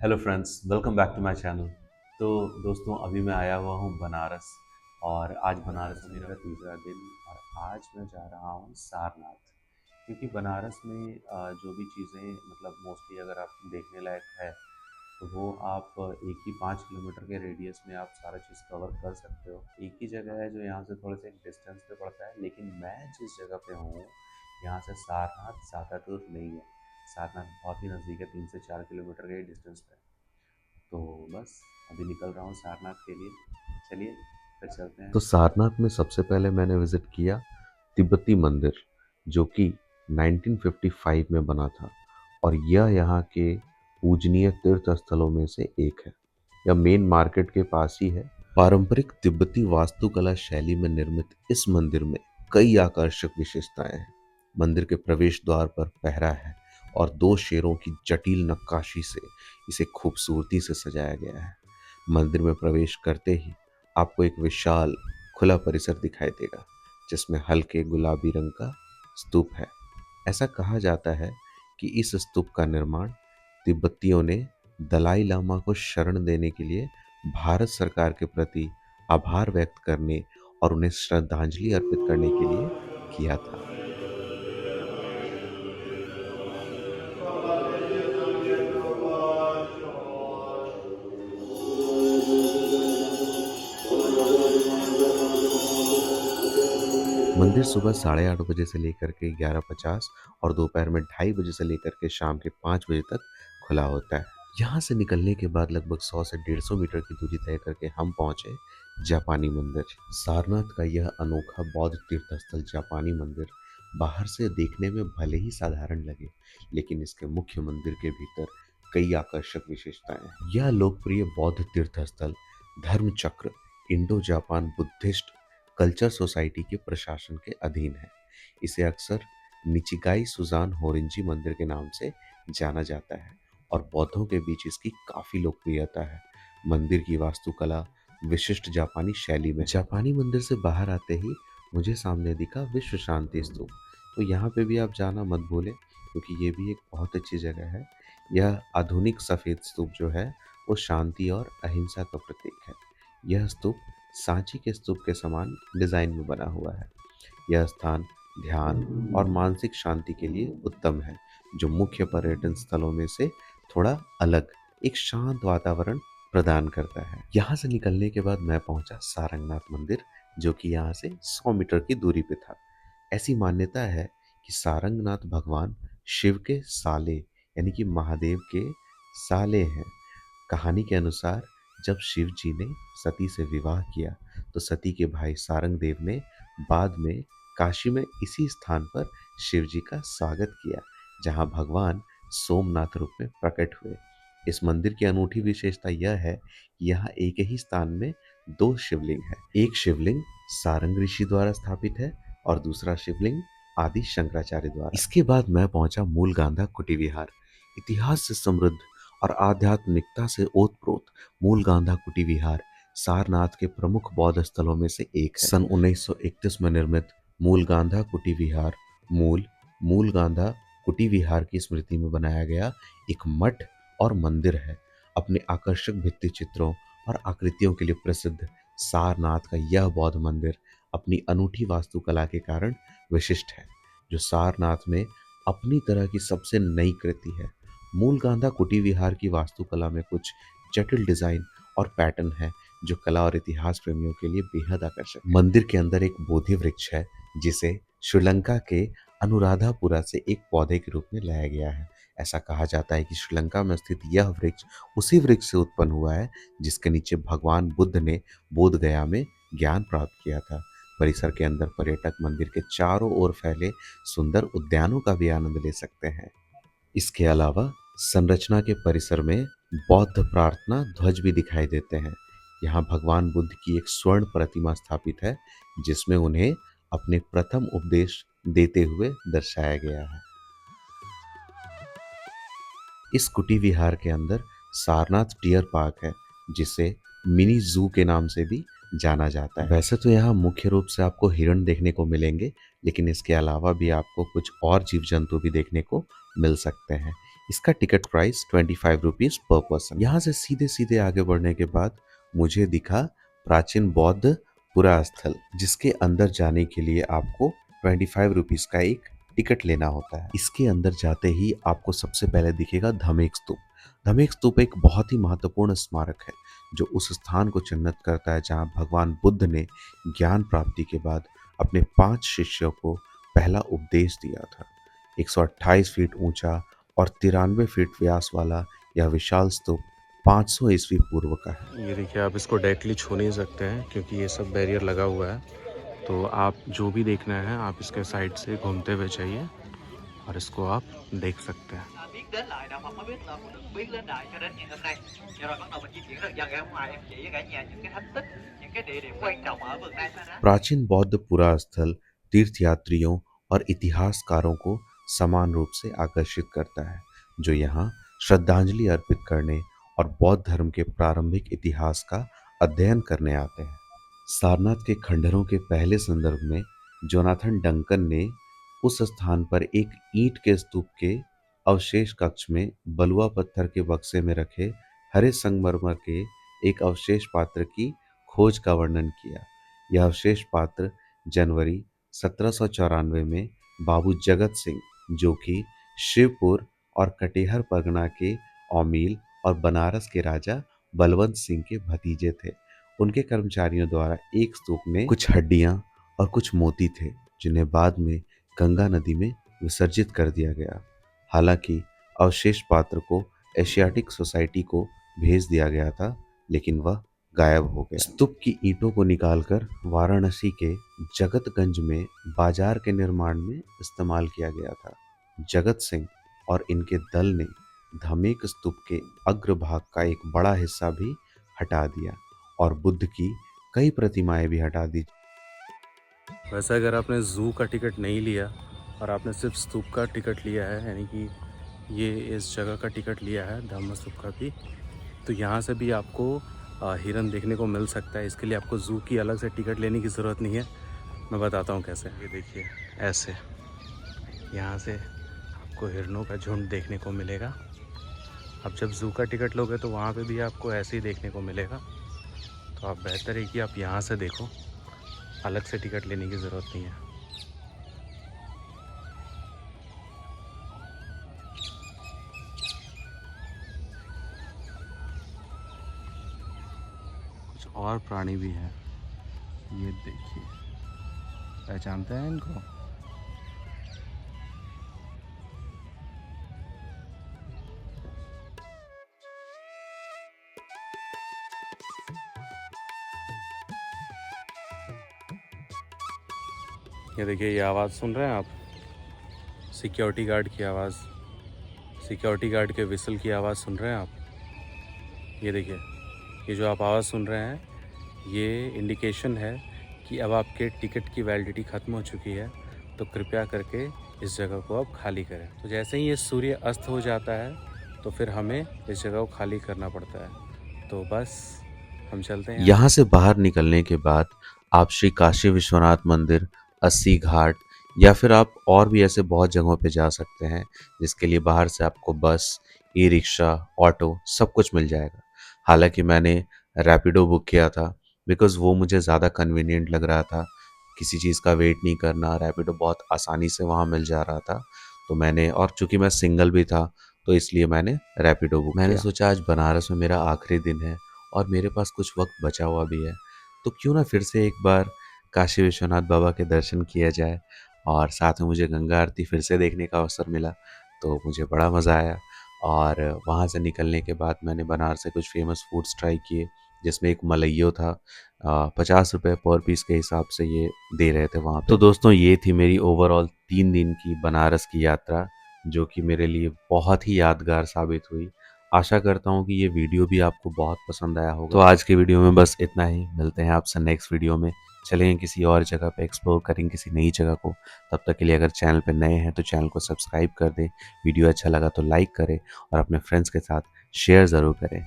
Hello friends, welcome back to my channel. तो दोस्तों, अभी मैं आया हुआ हूँ बनारस और आज बनारस में मेरा तीसरा दिन। और आज मैं जा रहा हूँ सारनाथ, क्योंकि बनारस में जो भी चीज़ें मतलब मोस्टली अगर आप देखने लायक है तो वो आप एक ही 5 किलोमीटर के रेडियस में आप सारा चीज़ कवर कर सकते हो। एक ही जगह है जो यहाँ से थोड़े से एक डिस्टेंस पे पड़ता है, लेकिन मैं जिस जगह पे हूँ यहाँ से सारनाथ ज़्यादा दूर नहीं है। सारनाथ बहुत ही नज़दीक है, 3 से 4 किलोमीटर के डिस्टेंस पे। तो बस अभी निकल रहा हूँ सारनाथ के लिए। चलिए फिर चलते हैं। तो सारनाथ में सबसे पहले मैंने विजिट किया तिब्बती मंदिर, जो कि 1955 में बना था और यह यहाँ के पूजनीय तीर्थ स्थलों में से एक है। यह मेन मार्केट के पास ही है। पारंपरिक तिब्बती वास्तुकला शैली में निर्मित इस मंदिर में कई आकर्षक विशेषताएं हैं। मंदिर के प्रवेश द्वार पर पहरा है और दो शेरों की जटिल नक्काशी से इसे खूबसूरती से सजाया गया है। मंदिर में प्रवेश करते ही आपको एक विशाल खुला परिसर दिखाई देगा, जिसमें हल्के गुलाबी रंग का स्तूप है। ऐसा कहा जाता है कि इस स्तूप का निर्माण तिब्बतियों ने दलाई लामा को शरण देने के लिए भारत सरकार के प्रति आभार व्यक्त करने और उन्हें श्रद्धांजलि अर्पित करने के लिए किया था। मंदिर सुबह 8:30 बजे से लेकर के 11:50 और दोपहर में 2:30 बजे से लेकर के शाम के 5 बजे तक खुला होता है। यहाँ से निकलने के बाद लगभग 100 से 150 मीटर की दूरी तय करके हम पहुंचे जापानी मंदिर। सारनाथ का यह अनोखा बौद्ध तीर्थ स्थल जापानी मंदिर बाहर से देखने में भले ही साधारण लगे, लेकिन इसके मुख्य मंदिर के भीतर कई आकर्षक विशेषताएं हैं। यह लोकप्रिय बौद्ध तीर्थ स्थल धर्म चक्र Indo Japan Buddhist culture society के प्रशासन के अधीन है। इसे अक्सर निचिगाई सुजान होरिंजी मंदिर के नाम से जाना जाता है और बौद्धों के बीच इसकी काफी लोकप्रियता है। मंदिर की वास्तुकला विशिष्ट जापानी शैली में। जापानी मंदिर से बाहर आते ही मुझे सामने दिखा विश्व शांति स्तूप। तो यहाँ पे भी आप जाना मत भूलें, क्योंकि ये भी एक बहुत अच्छी जगह है। यह आधुनिक सफेद स्तूप जो है वो शांति और अहिंसा का प्रतीक है। यह स्तूप सांची के स्तूप के समान डिजाइन में बना हुआ है। यह स्थान ध्यान और मानसिक शांति के लिए उत्तम है, जो मुख्य पर्यटन स्थलों में से थोड़ा अलग एक शांत वातावरण प्रदान करता है। यहाँ से निकलने के बाद मैं पहुंचा सारंगनाथ मंदिर, जो कि यहाँ से 100 मीटर की दूरी पे था। ऐसी मान्यता है कि सारंगनाथ भगवान शिव के साले यानी कि महादेव के साले हैं। कहानी के अनुसार जब शिव जी ने सती से विवाह किया तो सती के भाई सारंग देव ने बाद में काशी में इसी स्थान पर शिव जी का स्वागत किया, जहां भगवान सोमनाथ रूप में प्रकट हुए। इस मंदिर की अनूठी विशेषता यह है कि यहाँ एक ही स्थान में दो शिवलिंग है। एक शिवलिंग सारंग ऋषि द्वारा स्थापित है और दूसरा शिवलिंग आदि शंकराचार्य द्वारा। इसके बाद मैं पहुंचा मूल गांधा कुटी विहार। इतिहास से समृद्ध और आध्यात्मिकता से ओतप्रोत मूल गांधा कुटी विहार सारनाथ के प्रमुख बौद्ध स्थलों में से एक है। सन 1931 में निर्मित मूल गांधा कुटी विहार मूल मूल गांधा कुटी विहार की स्मृति में बनाया गया एक मठ और मंदिर है। अपने आकर्षक भित्ति चित्रों और आकृतियों के लिए प्रसिद्ध सारनाथ का यह बौद्ध मंदिर अपनी अनूठी वास्तुकला के कारण विशिष्ट है, जो सारनाथ में अपनी तरह की सबसे नई कृति है। मूल गांधा कुटी विहार की वास्तुकला में कुछ जटिल डिजाइन और पैटर्न है, जो कला और इतिहास प्रेमियों के लिए बेहद आकर्षक है। मंदिर के अंदर एक बोधि वृक्ष है, जिसे श्रीलंका के अनुराधापुरा से एक पौधे के रूप में लाया गया है। ऐसा कहा जाता है कि श्रीलंका में स्थित यह वृक्ष उसी वृक्ष से उत्पन्न हुआ है जिसके नीचे भगवान बुद्ध ने बोध गया में ज्ञान प्राप्त किया था। परिसर के अंदर पर्यटक मंदिर के चारों ओर फैले सुंदर उद्यानों का भी आनंद ले सकते हैं। इसके अलावा संरचना के परिसर में बौद्ध प्रार्थना ध्वज भी दिखाई देते हैं। यहाँ भगवान बुद्ध की एक स्वर्ण प्रतिमा स्थापित है, जिसमें उन्हें अपने प्रथम उपदेश देते हुए दर्शाया गया है। इस कुटी विहार के अंदर सारनाथ डियर पार्क है, जिसे मिनी जू के नाम से भी जाना जाता है। वैसे तो यहाँ मुख्य रूप से आपको हिरण देखने को मिलेंगे, लेकिन इसके अलावा भी आपको कुछ और जीव जंतु भी देखने को मिल सकते हैं। इसका ticket price 25 rupees per person. यहाँ से सीधे सीधे आगे बढ़ने के बाद मुझे दिखा प्राचीन बौद्ध पुरास्थल, जिसके अंदर जाने के लिए आपको 25 रुपीज का एक टिकट लेना होता है। इसके अंदर जाते ही आपको सबसे पहले दिखेगा धमेक स्तूप। धमेक स्तूप एक बहुत ही महत्वपूर्ण स्मारक है जो उस स्थान को चिन्हित करता है जहाँ भगवान बुद्ध ने ज्ञान प्राप्ति के बाद अपने 5 शिष्यों को पहला उपदेश दिया था। 128 फीट ऊंचा और 93 फीट व्यास वाला यह विशाल स्तूप 500 ईस्वी पूर्व का है। ये देखिए, आप इसको डायरेक्टली छू नहीं सकते हैं क्योंकि ये सब बैरियर लगा हुआ है। तो आप जो भी देखना है आप इसके साइड से घूमते हुए जाइए और इसको आप देख सकते हैं। biết đến lại đạo Phật mới biết là được biết đến đại cho đến ngày hôm nay. Giờ rồi bắt đầu mình di chuyển rất dần ra ngoài, em chỉ với cả nhà những cái thánh tích, những cái địa điểm quan trọng ở vườn Nai Sa. प्राचीन बौद्ध पुरास्थल तीर्थयात्रियों और इतिहासकारों को समान रूप से आकर्षित करता है, जो यहाँ श्रद्धांजलि अर्पित करने और बौद्ध धर्म के प्रारंभिक इतिहास का अध्ययन करने आते हैं। सारनाथ के खंडहरों के पहले संदर्भ में जोनाथन डंकन ने उस स्थान पर एक ईंट के स्तूप के अवशेष कक्ष में बलुआ पत्थर के बक्से में रखे हरे संगमरमर के एक अवशेष पात्र की खोज का वर्णन किया। यह अवशेष पात्र जनवरी 1794 में बाबू जगत सिंह, जो कि शिवपुर और कटेहर परगना के औमील और बनारस के राजा बलवंत सिंह के भतीजे थे, उनके कर्मचारियों द्वारा एक स्तूप में कुछ हड्डियां और कुछ मोती थे, जिन्हें बाद में गंगा नदी में विसर्जित कर दिया गया। हालांकि अवशेष पात्र को एशियाटिक सोसाइटी को भेज दिया गया था, लेकिन वह गायब हो गया। स्तूप की ईंटों को निकालकर वाराणसी के जगतगंज में बाजार के निर्माण में इस्तेमाल किया गया था। जगत सिंह और इनके दल ने धमेक स्तूप के अग्रभाग का एक बड़ा हिस्सा भी हटा दिया और बुद्ध की कई प्रतिमाएं भी हटा दी। वैसे अगर आपने ज़ू का टिकट नहीं लिया और आपने सिर्फ स्तूप का टिकट लिया है, यानी कि ये इस जगह का टिकट लिया है धम्म स्तूप का भी, तो यहाँ से भी आपको हिरन देखने को मिल सकता है। इसके लिए आपको ज़ू की अलग से टिकट लेने की ज़रूरत नहीं है। मैं बताता हूँ कैसे। ये देखिए, ऐसे यहाँ से आपको हिरनों का झुंड देखने को मिलेगा। अब जब ज़ू का टिकट लोगे तो वहाँ पे भी आपको ऐसे ही देखने को मिलेगा। तो आप बेहतर है कि आप यहाँ से देखो, अलग से टिकट लेने की ज़रूरत नहीं है। कुछ और प्राणी भी हैं, ये देखिए, पहचानते हैं इनको? ये देखिए, ये आवाज़ सुन रहे हैं आप? सिक्योरिटी गार्ड की आवाज़, सिक्योरिटी गार्ड के विसल की आवाज़ सुन रहे हैं आप? ये देखिए, ये जो आप आवाज़ सुन रहे हैं, ये इंडिकेशन है कि अब आपके टिकट की वैलिडिटी ख़त्म हो चुकी है, तो कृपया करके इस जगह को अब खाली करें। तो जैसे ही ये सूर्य अस्त हो जाता है तो फिर हमें इस जगह को खाली करना पड़ता है। तो बस हम चलते हैं। यहाँ से बाहर निकलने के बाद आप श्री काशी विश्वनाथ मंदिर, अस्सी घाट या फिर आप और भी ऐसे बहुत जगहों पे जा सकते हैं, जिसके लिए बाहर से आपको बस, ई रिक्शा, ऑटो सब कुछ मिल जाएगा। हालांकि मैंने रैपिडो बुक किया था बिकॉज़ वो मुझे ज़्यादा कन्वीनियंट लग रहा था, किसी चीज़ का वेट नहीं करना, रैपिडो बहुत आसानी से वहाँ मिल जा रहा था। तो मैंने, और चूंकि मैं सिंगल भी था तो इसलिए मैंने रैपिडो बुक मैंने सोचा आज बनारस में मेरा आखिरी दिन है और मेरे पास कुछ वक्त बचा हुआ भी है, तो क्यों ना फिर से एक बार काशी विश्वनाथ बाबा के दर्शन किया जाए। और साथ में मुझे गंगा आरती फिर से देखने का अवसर मिला, तो मुझे बड़ा मज़ा आया। और वहाँ से निकलने के बाद मैंने बनारस से कुछ फेमस फूड्स ट्राई किए, जिसमें एक मलइयो था। 50 रुपये पर पीस के हिसाब से ये दे रहे थे वहाँ पे। तो दोस्तों, ये थी मेरी ओवरऑल 3 दिन की बनारस की यात्रा, जो कि मेरे लिए बहुत ही यादगार साबित हुई। आशा करता हूँ कि ये वीडियो भी आपको बहुत पसंद आया होगा। तो आज के वीडियो में बस इतना ही। मिलते हैं आपसे नेक्स्ट वीडियो में। चलेंगे किसी और जगह पे, एक्सप्लोर करेंगे किसी नई जगह को। तब तक के लिए अगर चैनल पे नए हैं तो चैनल को सब्सक्राइब कर दें, वीडियो अच्छा लगा तो लाइक करें और अपने फ्रेंड्स के साथ शेयर ज़रूर करें।